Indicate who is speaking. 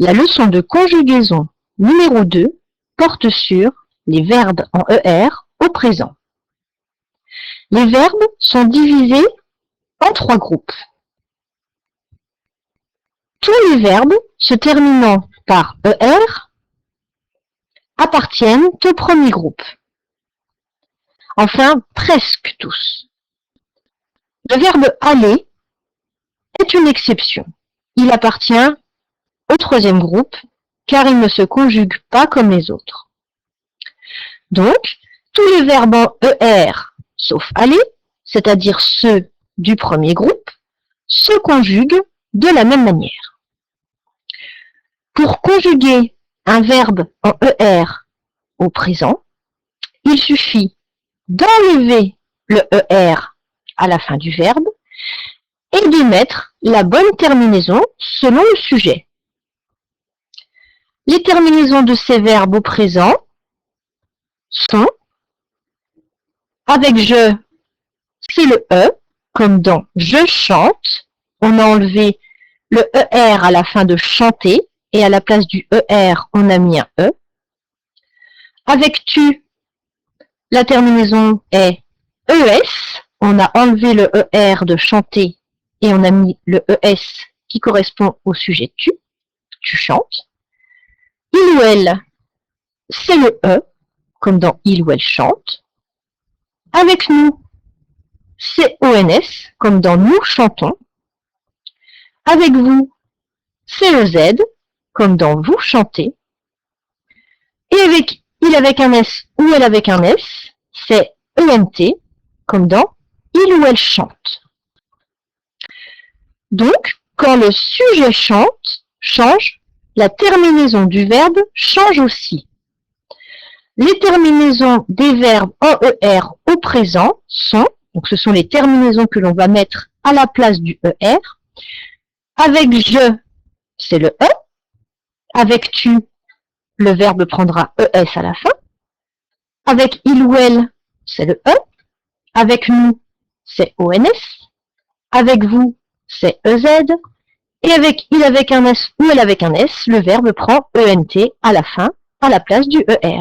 Speaker 1: La leçon de conjugaison numéro 2 porte sur les verbes en ER au présent. Les verbes sont divisés en 3 groupes. Tous les verbes se terminant par ER appartiennent au premier groupe. Enfin, presque tous. Le verbe aller est une exception. Il appartient au troisième groupe car il ne se conjugue pas comme les autres. Donc, tous les verbes en ER sauf aller, c'est-à-dire ceux du premier groupe, se conjuguent de la même manière. Pour conjuguer un verbe en ER au présent, il suffit d'enlever le ER à la fin du verbe et d'y mettre la bonne terminaison selon le sujet. Les terminaisons de ces verbes au présent sont avec je, c'est le E, comme dans je chante. On a enlevé le ER à la fin de chanter et à la place du ER, on a mis un E. Avec tu, la terminaison est ES. On a enlevé le ER de chanter et on a mis le ES qui correspond au sujet tu. Tu chantes. Il ou elle, c'est le E, comme dans il ou elle chante. Avec nous, c'est ONS, comme dans nous chantons. Avec vous, c'est le Z, comme dans vous chantez. Et avec il avec un S ou elle avec un S, c'est ENT, comme dans il ou elle chante. Donc, quand le sujet change, la terminaison du verbe change aussi. Les terminaisons des verbes en ER au présent sont, donc ce sont les terminaisons que l'on va mettre à la place du ER. Avec je, c'est le E. Avec tu, le verbe prendra ES à la fin. Avec il ou elle, c'est le E. Avec nous, c'est ONS. Avec vous, c'est EZ. Et avec il avec un S ou elle avec un S, le verbe prend ENT à la fin, à la place du ER.